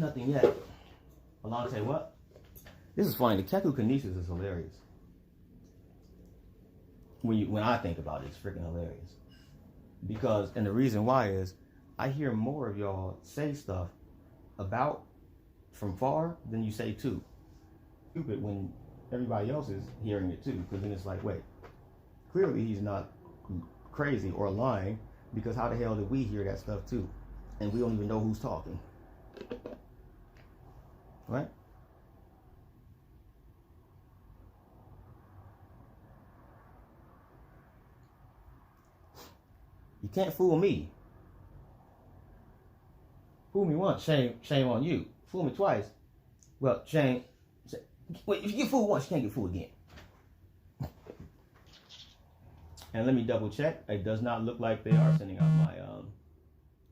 Nothing yet. Alante, what? This is funny. The Keku kinesis is hilarious. When I think about it, it's freaking hilarious. Because, and the reason why is, I hear more of y'all say stuff about from far than you say to. Stupid when everybody else is hearing it too. Because then it's like, wait, clearly he's not crazy or lying, because how the hell did we hear that stuff too? And we don't even know who's talking. Right? You can't fool me. Fool me once, shame on you. Fool me twice, well, shame. Wait, if you get fooled once, you can't get fooled again. And let me double check. It does not look like they are sending out my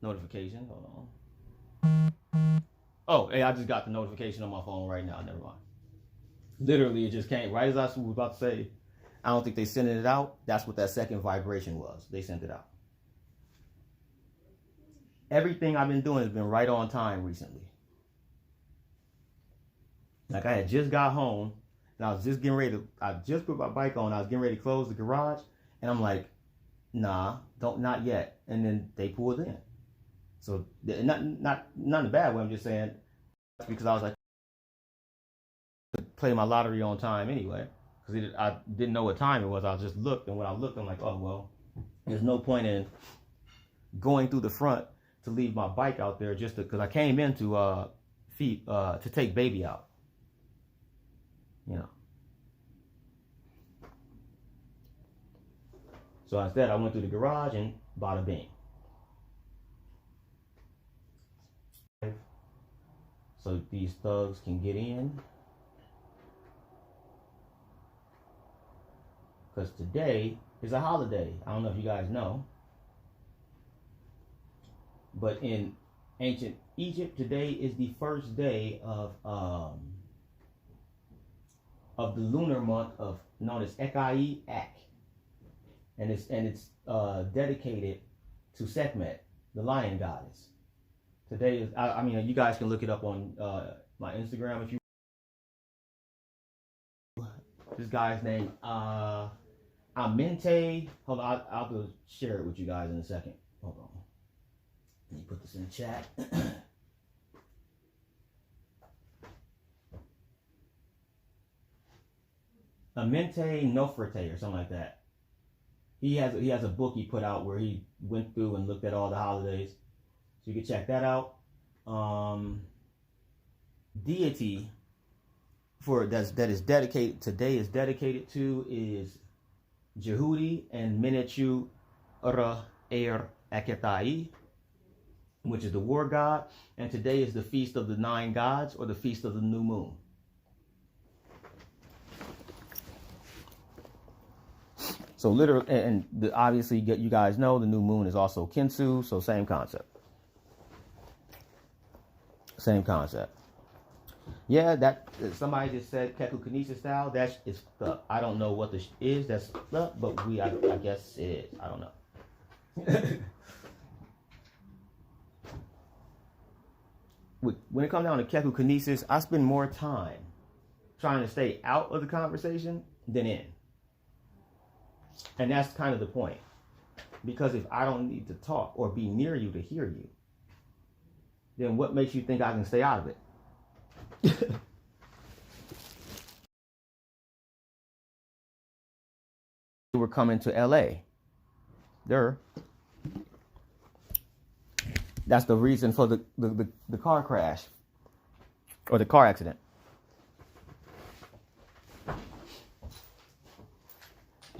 notification. Hold on. Oh, hey, I just got the notification on my phone right now. Never mind. Literally, it just came right as I was about to say. I don't think they sent it out. That's what that second vibration was. They sent it out. Everything I've been doing has been right on time recently. Like I had just got home and I was just getting ready to, I just put my bike on. I was getting ready to close the garage and I'm like, nah, not yet. And then they pulled in. So not in a bad way. I'm just saying because I was like, play my lottery on time anyway. Because I didn't know what time it was. I just looked, and when I looked, I'm like, oh well, there's no point in going through the front to leave my bike out there just because I came in to take baby out. You know. So instead, I went through the garage and bada bing. So these thugs can get in. Because today is a holiday. I don't know if you guys know. But in ancient Egypt, today is the first day of the lunar month known as Ekai Ak. And it's dedicated to Sekhmet, the lion goddess. Today is, I mean, you guys can look it up on my Instagram if you. This guy's name, Amente. Hold on, I'll share it with you guys in a second. Hold on. Let me put this in the chat. Amente Nofrete or something like that. He has a book he put out where he went through and looked at all the holidays. So you can check that out. Deity that is dedicated today is dedicated to is Jehudi and Menechu Ra Aketai, which is the war god, and today is the feast of the 9 gods or the feast of the new moon. So literally, and obviously, you guys know the new moon is also Kinsu, so same concept. Same concept. Yeah, that somebody just said Keku Kinesis style. That is I don't know what this is. That's but I guess it is. I don't know. When it comes down to Keku Kinesis, I spend more time trying to stay out of the conversation than in. And that's kind of the point. Because if I don't need to talk or be near you to hear you, then what makes you think I can stay out of it? We're coming to LA. That's the reason for the car crash or the car accident.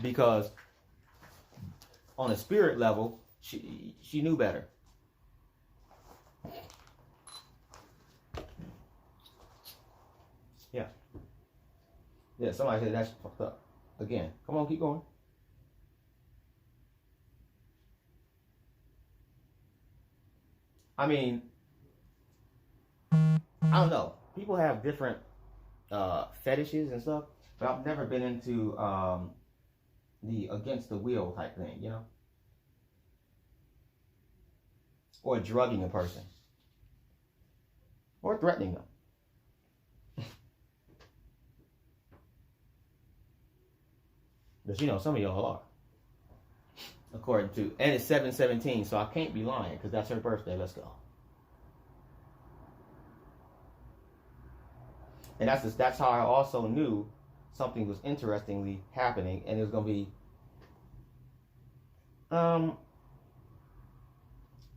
Because on a spirit level, she knew better. Yeah, somebody said that's fucked up. Again, come on, keep going. I mean, I don't know. People have different fetishes and stuff, but I've never been into the against the wheel type thing, you know? Or drugging a person. or threatening them. But you know, some of y'all are. According to, and it's 7/17, so I can't be lying because that's her birthday. Let's go. And that's how I also knew something was interestingly happening, and it was gonna be. I'm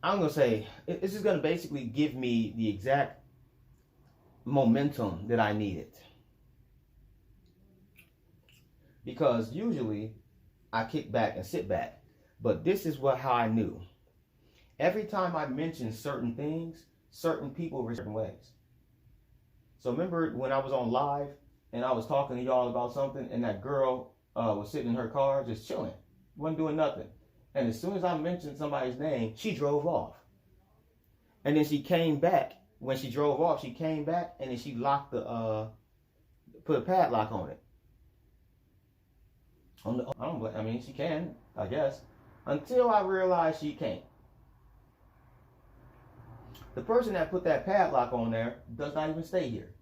gonna say it's just gonna basically give me the exact momentum that I needed. Because usually I kick back and sit back. But this is how I knew. Every time I mentioned certain things, certain people were certain ways. So remember when I was on live and I was talking to y'all about something and that girl was sitting in her car just chilling, wasn't doing nothing. And as soon as I mentioned somebody's name, she drove off. And then she came back. When she drove off, she came back and then she locked put a padlock on it. She can, I guess, until I realized she can't. The person that put that padlock on there does not even stay here.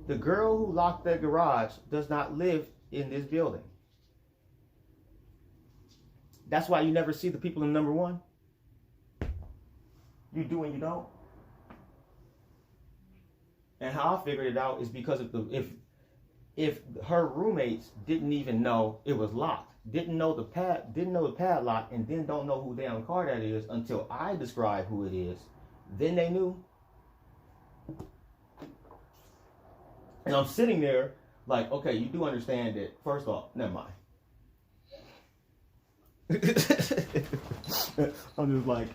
The girl who locked that garage does not live in this building. That's why you never see the people in number one. You do and you don't. And how I figured it out is because of if her roommates didn't even know it was locked, didn't know the padlock, and then don't know who damn car that is until I describe who it is, then they knew. And I'm sitting there like, okay, you do understand that. First off, never mind. I'm just like,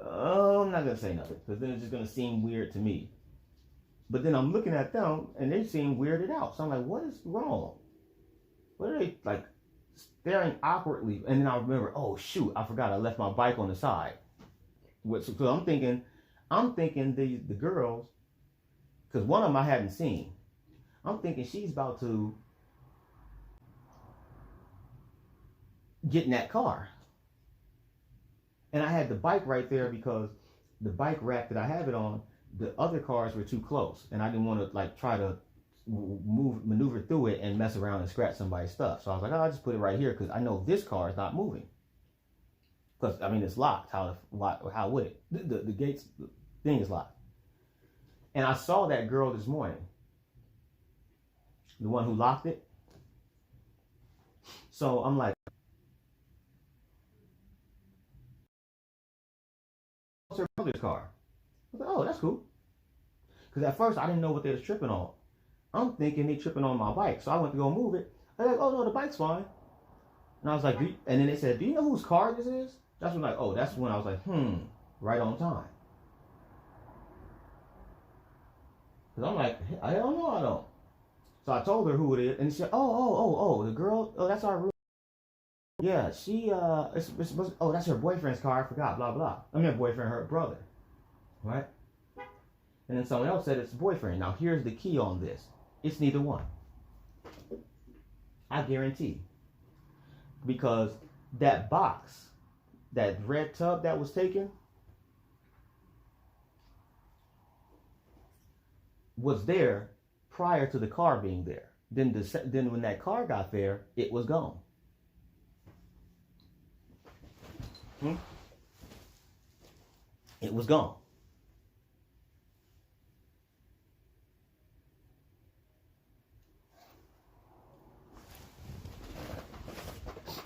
oh, I'm not gonna say nothing because then it's just gonna seem weird to me. But then I'm looking at them and they seem weirded out. So I'm like, what is wrong? What are they like staring awkwardly? And then I remember, oh shoot, I forgot I left my bike on the side. So I'm thinking the girls, because one of them I hadn't seen. I'm thinking she's about to get in that car. And I had the bike right there because the bike rack that I have it on, the other cars were too close, and I didn't want to like try to maneuver through it and mess around and scratch somebody's stuff. So I was like, oh, I'll just put it right here because I know this car is not moving. Because I mean, it's locked. How would it? The gates thing is locked. And I saw that girl this morning, the one who locked it. So I'm like, it's her brother's car. I was like, oh, that's cool. Because at first I didn't know what they was tripping on. I'm thinking they tripping on my bike. So I went to go move it. They're like, oh no, the bike's fine. And I was like, and then they said, do you know whose car this is? That's when that's when I was like, right on time. Because I'm like, I don't know, I don't. So I told her who it is, and she said, oh, the girl, oh, that's our room. Yeah, she, that's her boyfriend's car, I forgot, blah, blah. I mean, her boyfriend, her brother, right? And then someone else said it's boyfriend. Now, here's the key on this. It's neither one. I guarantee. Because that box, that red tub that was taken, was there prior to the car being there. Then when that car got there, it was gone. It was gone.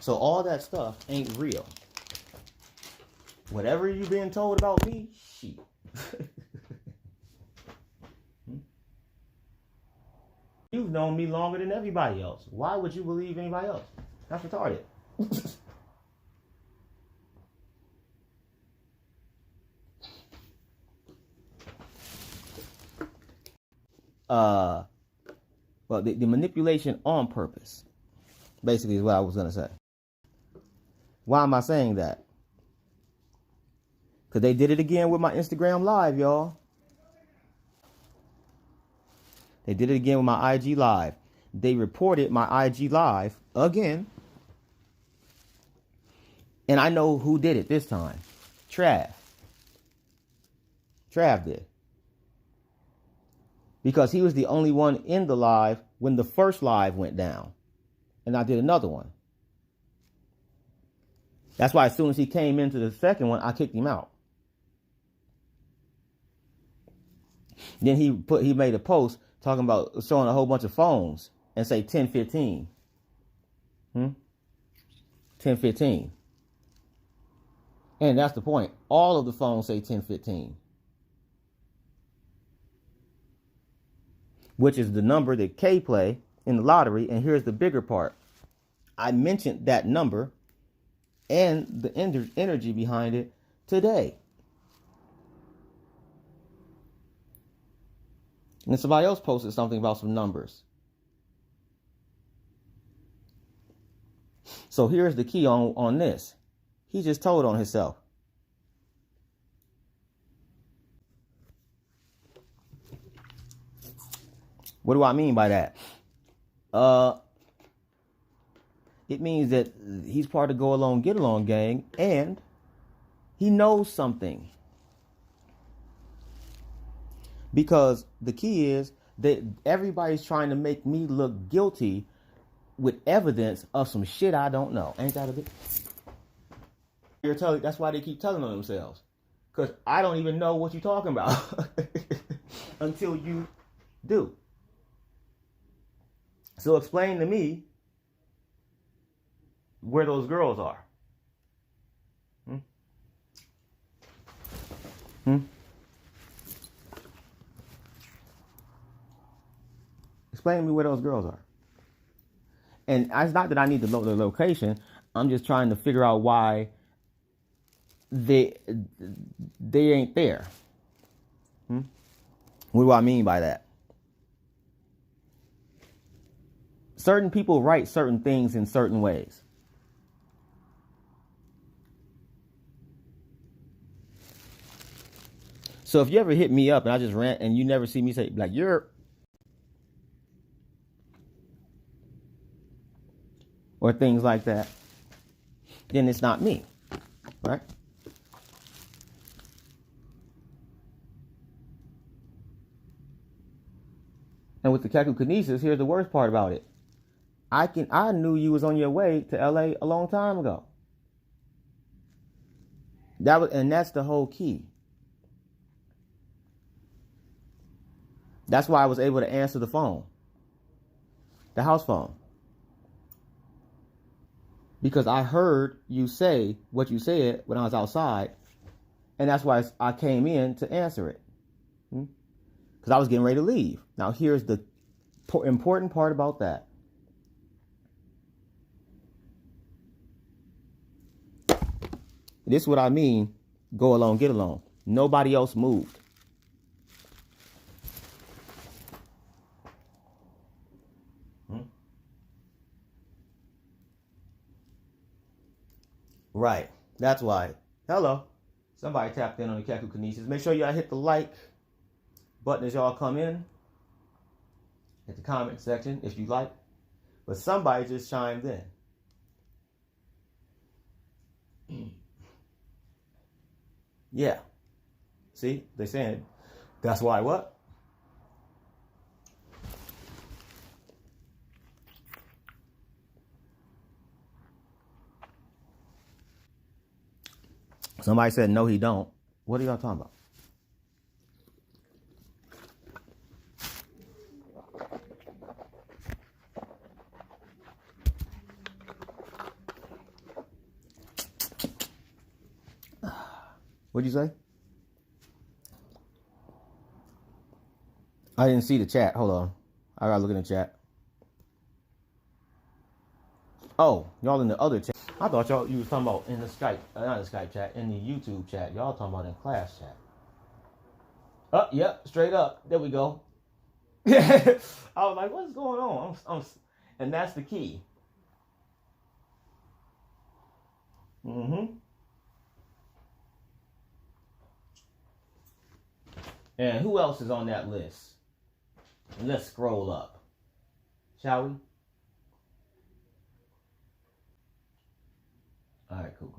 So all that stuff ain't real. Whatever you been told about me, shit. You've known me longer than everybody else. Why would you believe anybody else? That's retarded. Well, the manipulation on purpose, basically, is what I was gonna say. Why am I saying that? Because they did it again with my Instagram live, y'all. They did it again with my IG live. They reported my IG live again. And I know who did it this time. Trav. Trav did. Because he was the only one in the live when the first live went down. And I did another one. That's why as soon as he came into the second one, I kicked him out. Then he made a post talking about showing a whole bunch of phones and say 1015. 1015. And that's the point. All of the phones say 1015. Which is the number that K play in the lottery. And here's the bigger part. I mentioned that number and the energy behind it today. And somebody else posted something about some numbers. So here's the key on this. He just told on himself. What do I mean by that? It means that he's part of Go Along, Get Along gang, and he knows something. Because the key is that everybody's trying to make me look guilty with evidence of some shit I don't know. Ain't that a bit? That's why they keep telling on themselves. Because I don't even know what you're talking about until you do. So explain to me where those girls are. Explain to me where those girls are. And it's not that I need the location. I'm just trying to figure out why they ain't there. What do I mean by that? Certain people write certain things in certain ways. So if you ever hit me up and I just rant and you never see me say, like, you're, or things like that, then it's not me, right? And with the Keku Kinesis, here's the worst part about it. I knew you was on your way to LA a long time ago. That's the whole key. That's why I was able to answer the phone. The house phone. Because I heard you say what you said when I was outside. And that's why I came in to answer it. Because I was getting ready to leave. Now here's the important part about that. This is what I mean, go along, get along. Nobody else moved. Right. That's why. Hello. Somebody tapped in on the Keku Kinesis. Make sure y'all hit the like button as y'all come in. Hit the comment section if you like. But somebody just chimed in. Yeah. See? They're saying that's why what? Somebody said, no, he don't. What are y'all talking about? What'd you say? I didn't see the chat. Hold on. I gotta look in the chat. Oh, y'all in the other chat. I thought you was talking about in the Skype, not the Skype chat, in the YouTube chat. Y'all talking about in class chat. Oh, yep, straight up. There we go. I was like, what's going on? And that's the key. And who else is on that list? Let's scroll up. Shall we? All right, cool.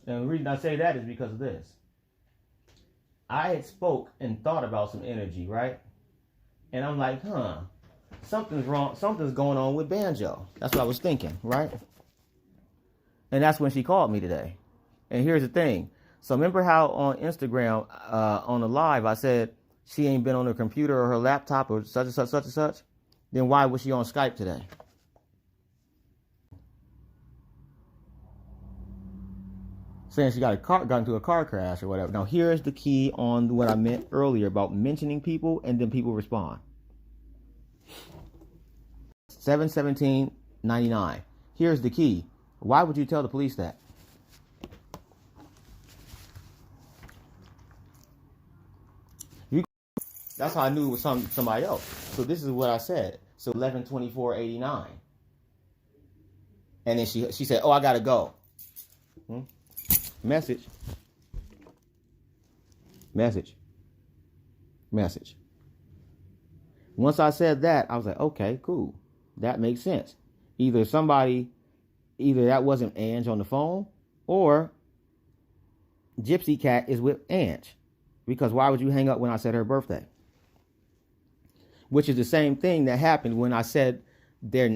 And the reason I say that is because of this. I had spoke and thought about some energy, right? And I'm like, something's wrong. Something's going on with Banjo. That's what I was thinking, right? And that's when she called me today. And here's the thing. So remember how on Instagram, on the live, I said she ain't been on her computer or her laptop or such and such, such and such? Then why was she on Skype today? Saying she got into a car crash or whatever. Now here's the key on what I meant earlier about mentioning people and then people respond. 7/17/99. Here's the key. Why would you tell the police that? That's how I knew it was somebody else. So this is what I said. So 11/24/89. And then she said, "Oh, I gotta go." Message. Once I said that, I was like, okay, cool. That makes sense. Either that wasn't Ange on the phone, or Gypsy Cat is with Ange. Because why would you hang up when I said her birthday? Which is the same thing that happened when I said their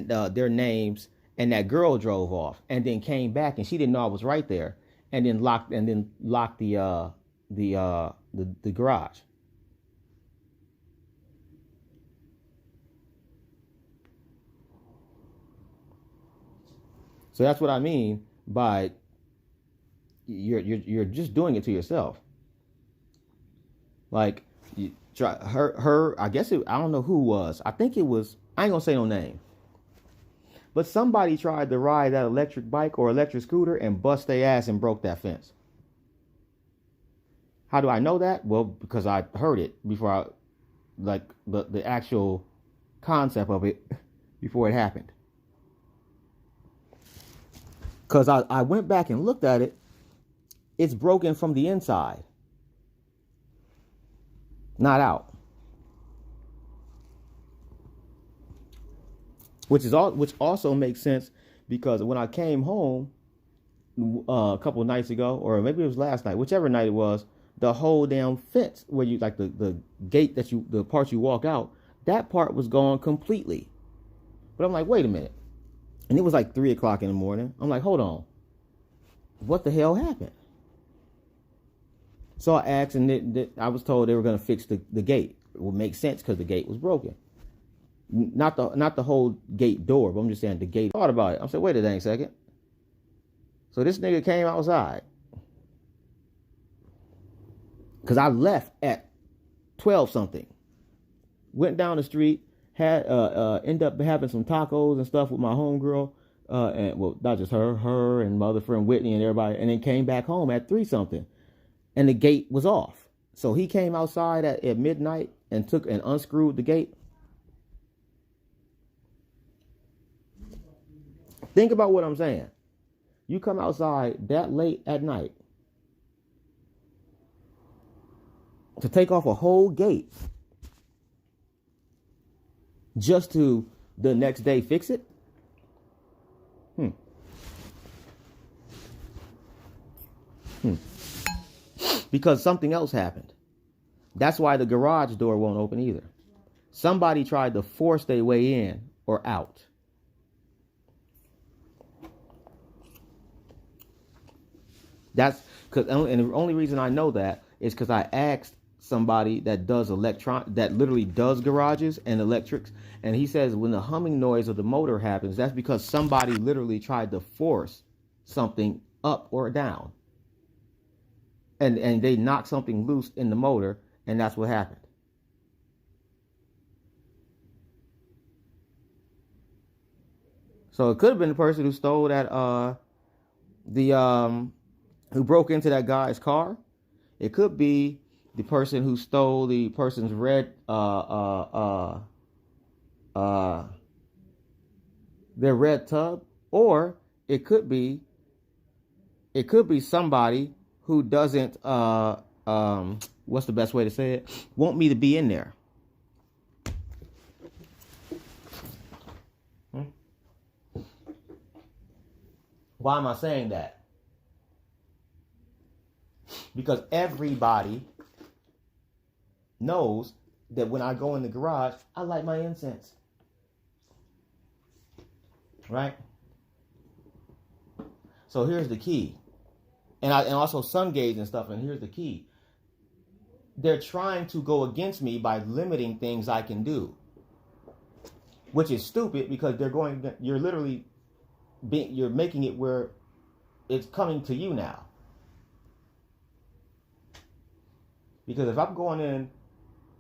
names, and that girl drove off and then came back and she didn't know I was right there, and then locked the garage. So that's what I mean by you're just doing it to yourself. Like her, I guess I don't know who was. I think it was. I ain't gonna say no name. But somebody tried to ride that electric bike or electric scooter and bust their ass and broke that fence. How do I know that? Well, because I heard it before the actual concept of it before it happened. Because I went back and looked at it. It's broken from the inside, not out. Which also makes sense because when I came home a couple of nights ago, or maybe it was last night, whichever night it was, the whole damn fence where you like the gate the part you walk out, that part was gone completely. But I'm like, wait a minute. And it was like 3:00 in the morning. I'm like, hold on. What the hell happened? So I asked, and I was told they were going to fix the gate. It would make sense because the gate was broken. Not the whole gate door, but I'm just saying the gate. I thought about it. I said, wait a dang second. So this nigga came outside. Because I left at 12 something. Went down the street, had ended up having some tacos and stuff with my homegirl. And well, not just her and my other friend Whitney and everybody, and then came back home at 3 something. And the gate was off. So he came outside at midnight and took and unscrewed the gate. Think about what I'm saying. You come outside that late at night to take off a whole gate just to the next day fix it? Because something else happened. That's why the garage door won't open either. Somebody tried to force their way in or out. That's because, and the only reason I know that is because I asked somebody that does that literally does garages and electrics, and he says when the humming noise of the motor happens, that's because somebody literally tried to force something up or down, and they knocked something loose in the motor, and that's what happened. So it could have been the person who stole that who broke into that guy's car. It could be the person who stole the person's their red tub, or it could be somebody who doesn't what's the best way to say it? Want me to be in there. Why am I saying that? Because everybody knows that when I go in the garage, I light my incense. Right? So here's the key. And also sun gaze and stuff, and here's the key. They're trying to go against me by limiting things I can do. Which is stupid because you're literally you're making it where it's coming to you now. Because if I'm going in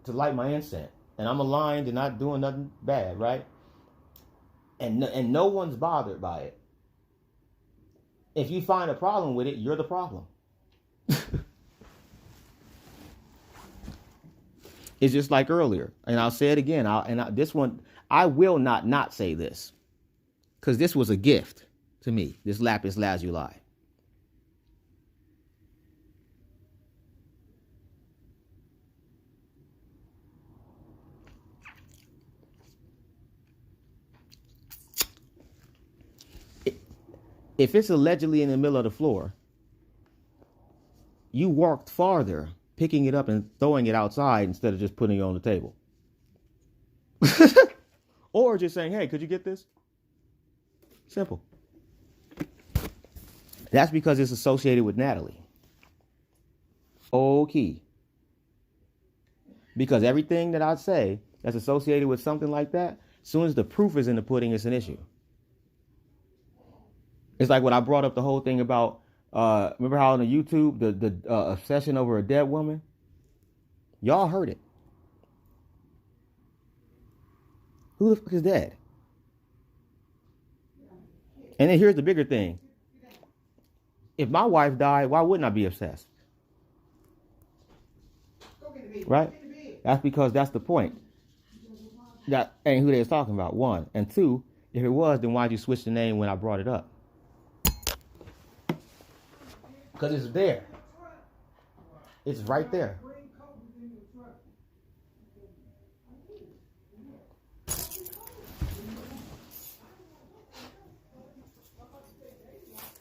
to light my incense and I'm aligned and not doing nothing bad, right? And no one's bothered by it. If you find a problem with it, you're the problem. It's just like earlier, and I'll say it again. This one, I will not say this, because this was a gift to me. This lapis lazuli. If it's allegedly in the middle of the floor, you walked farther picking it up and throwing it outside instead of just putting it on the table. Or just saying, hey, could you get this? Simple. That's because it's associated with Natalie. Okay. Because everything that I say that's associated with something like that, as soon as the proof is in the pudding, it's an issue. It's like when I brought up the whole thing about, remember how on the YouTube, the obsession over a dead woman? Y'all heard it. Who the fuck is dead? And then here's the bigger thing. If my wife died, why wouldn't I be obsessed? Right? That's because that's the point. That ain't who they was talking about, one. And two, if it was, then why'd you switch the name when I brought it up? Because it's there. It's right there.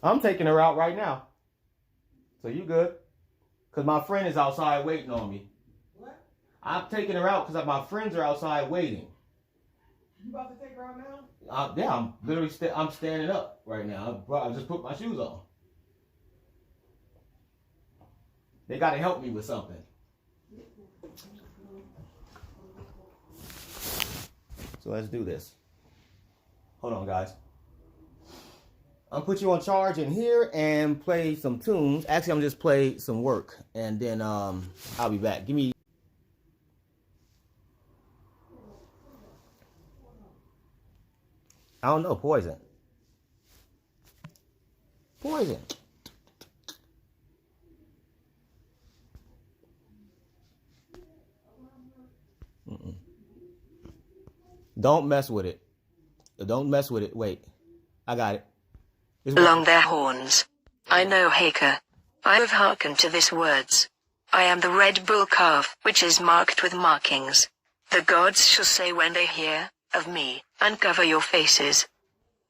I'm taking her out right now. So you good? Because my friend is outside waiting on me. What? I'm taking her out because my friends are outside waiting. You about to take her out now? Yeah, I'm literally I'm standing up right now. I just put my shoes on. They got to help me with something. So let's do this. Hold on, guys. I'll put you on charge in here and play some tunes. Actually, I'm just play some work, and then I'll be back. Give me. I don't know. Poison. Poison. Mm-mm. Don't mess with it. Don't mess with it. Wait. I got it. Along their horns. I know Haker. I have hearkened to his words. I am the red bull calf, which is marked with markings. The gods shall say when they hear of me, uncover your faces.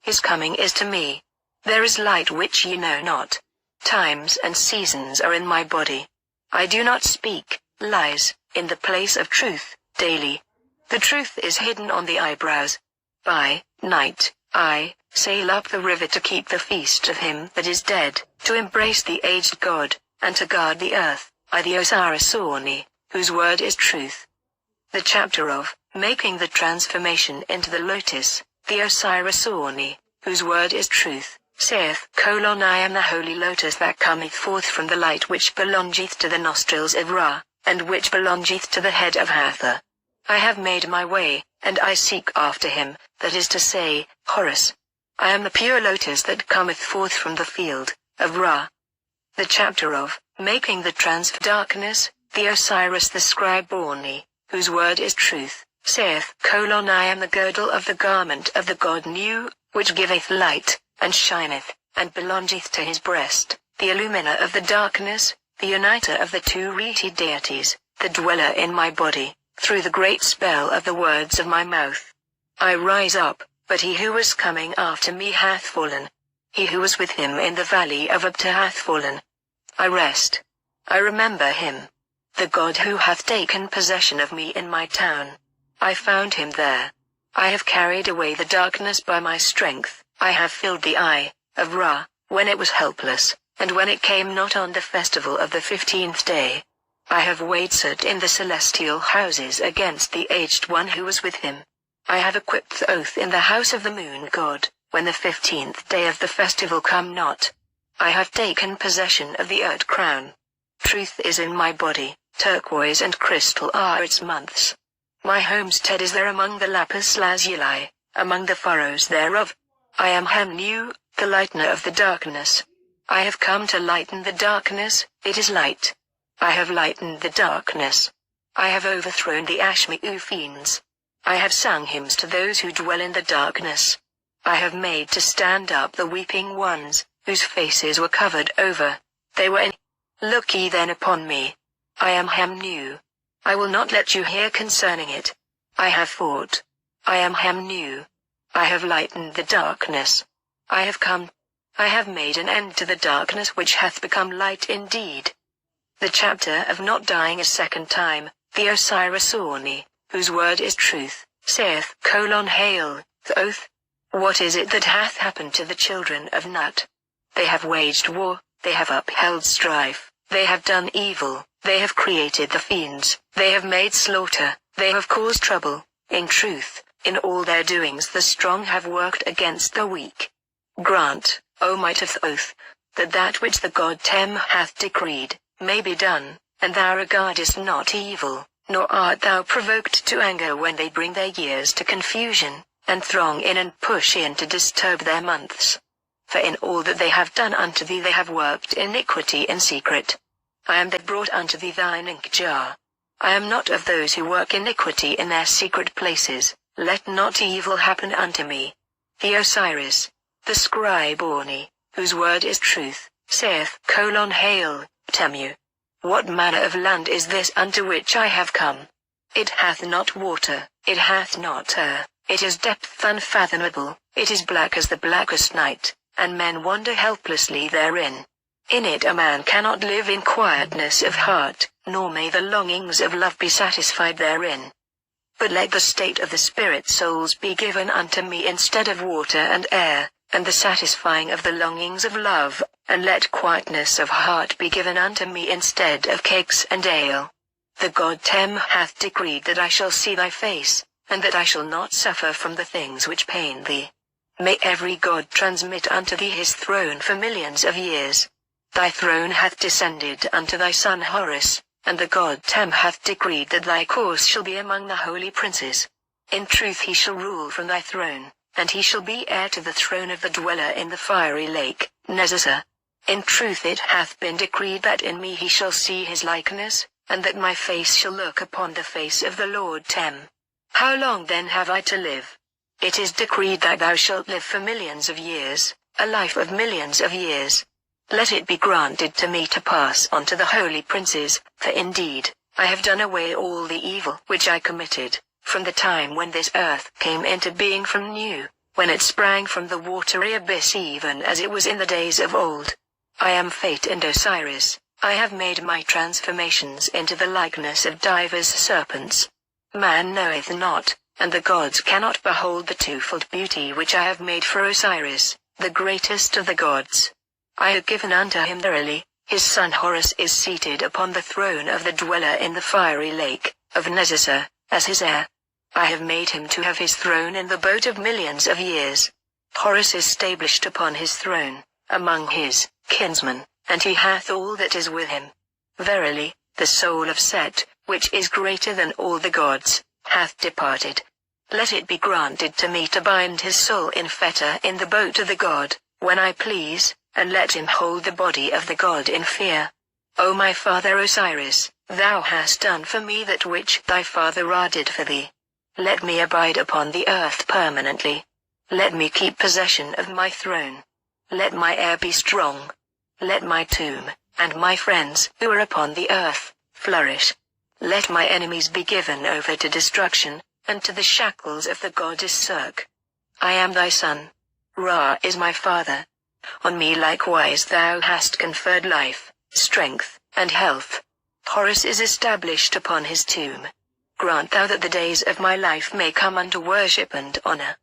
His coming is to me. There is light which ye know not. Times and seasons are in my body. I do not speak lies in the place of truth daily. The truth is hidden on the eyebrows. By night, I sail up the river to keep the feast of him that is dead, to embrace the aged god, and to guard the earth, I the Osiris-Orni, whose word is truth. The chapter of making the transformation into the lotus, the Osiris-Orni, whose word is truth, saith, I am the holy lotus that cometh forth from the light which belongeth to the nostrils of Ra, and which belongeth to the head of Hathor. I have made my way, and I seek after him, that is to say, Horus. I am the pure lotus that cometh forth from the field of Ra. The chapter of making the darkness, the Osiris the scribe-Orni, whose word is truth, saith, I am the girdle of the garment of the god Nu, which giveth light, and shineth, and belongeth to his breast, the illuminer of the darkness, the uniter of the two reated deities, the dweller in my body, through the great spell of the words of my mouth. I rise up, but he who was coming after me hath fallen. He who was with him in the valley of Abta hath fallen. I rest. I remember him. The God who hath taken possession of me in my town. I found him there. I have carried away the darkness by my strength. I have filled the eye of Ra, when it was helpless, and when it came not on the festival of the 15th day. I have waited in the celestial houses against the aged one who was with him. I have equipped the oath in the house of the moon god, when the 15th day of the festival come not. I have taken possession of the earth crown. Truth is in my body, turquoise and crystal are its months. My homestead is there among the lapis lazuli, among the furrows thereof. I am Hemnu, the lightener of the darkness. I have come to lighten the darkness, it is light. I have lightened the darkness. I have overthrown the Ashmi'u fiends. I have sung hymns to those who dwell in the darkness. I have made to stand up the weeping ones, whose faces were covered over. They were in. Look ye then upon me. I am Hemnu. I will not let you hear concerning it. I have fought. I am Hemnu. I have lightened the darkness. I have come. I have made an end to the darkness which hath become light indeed. The chapter of not dying a second time, the Osiris Orni, whose word is truth, saith, Hail, the oath. What is it that hath happened to the children of Nut? They have waged war, they have upheld strife, they have done evil, they have created the fiends, they have made slaughter, they have caused trouble. In truth, in all their doings the strong have worked against the weak. Grant, O might of the oath, that that which the god Tem hath decreed, may be done, and thou regardest not evil, nor art thou provoked to anger when they bring their years to confusion, and throng in and push in to disturb their months. For in all that they have done unto thee they have worked iniquity in secret. I am that brought unto thee thine ink jar. I am not of those who work iniquity in their secret places, let not evil happen unto me. The Osiris, the scribe Orni, whose word is truth, saith, Hail, Temu. What manner of land is this unto which I have come? It hath not water, it hath not air, it is depth unfathomable, it is black as the blackest night, and men wander helplessly therein. In it a man cannot live in quietness of heart, nor may the longings of love be satisfied therein. But let the state of the spirit souls be given unto me instead of water and air, and the satisfying of the longings of love, and let quietness of heart be given unto me instead of cakes and ale. The god Tem hath decreed that I shall see thy face, and that I shall not suffer from the things which pain thee. May every god transmit unto thee his throne for millions of years. Thy throne hath descended unto thy son Horus, and the god Tem hath decreed that thy course shall be among the holy princes. In truth he shall rule from thy throne, and he shall be heir to the throne of the dweller in the fiery lake, Nezasa. In truth it hath been decreed that in me he shall see his likeness, and that my face shall look upon the face of the Lord Tem. How long then have I to live? It is decreed that thou shalt live for millions of years, a life of millions of years. Let it be granted to me to pass on to the holy princes, for indeed, I have done away all the evil which I committed, from the time when this earth came into being from new, when it sprang from the watery abyss even as it was in the days of old. I am Fate and Osiris, I have made my transformations into the likeness of divers serpents. Man knoweth not, and the gods cannot behold the twofold beauty which I have made for Osiris, the greatest of the gods. I have given unto him verily, his son Horus is seated upon the throne of the dweller in the fiery lake, of Nezasa, as his heir. I have made him to have his throne in the boat of millions of years. Horus is stablished upon his throne, among his kinsmen, and he hath all that is with him. Verily, the soul of Set, which is greater than all the gods, hath departed. Let it be granted to me to bind his soul in fetter in the boat of the god, when I please, and let him hold the body of the god in fear. O my father Osiris, thou hast done for me that which thy father Ra did for thee. Let me abide upon the earth permanently. Let me keep possession of my throne. Let my heir be strong. Let my tomb, and my friends who are upon the earth, flourish. Let my enemies be given over to destruction, and to the shackles of the goddess Circe. I am thy son. Ra is my father. On me likewise thou hast conferred life, strength, and health. Horus is established upon his tomb. Grant thou that the days of my life may come unto worship and honor.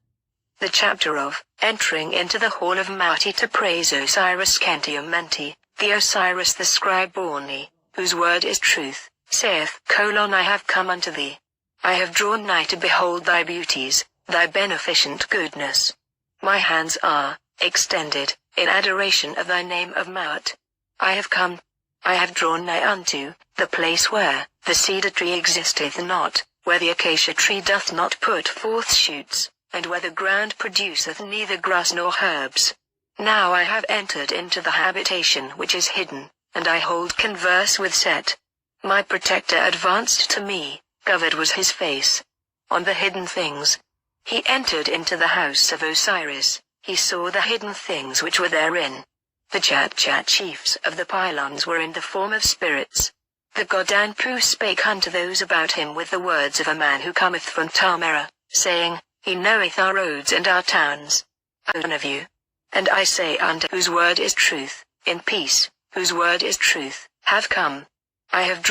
The chapter of entering into the hall of Mati to praise Osiris Khentiamenti, the Osiris the scribe Borni, whose word is truth, saith, I have come unto thee. I have drawn nigh to behold thy beauties, thy beneficent goodness. My hands are extended in adoration of thy name of Maat. I have drawn nigh unto the place where the cedar tree existeth not, where the acacia tree doth not put forth shoots, and where the ground produceth neither grass nor herbs. Now I have entered into the habitation which is hidden, and I hold converse with Set. My protector advanced to me, covered was his face. On the hidden things. He entered into the house of Osiris, he saw the hidden things which were therein. The Chat chiefs of the pylons were in the form of spirits. The god Anpu spake unto those about him with the words of a man who cometh from Tamera, saying, He knoweth our roads and our towns. One of you. And I say unto whose word is truth, in peace, whose word is truth, have come. I have drawn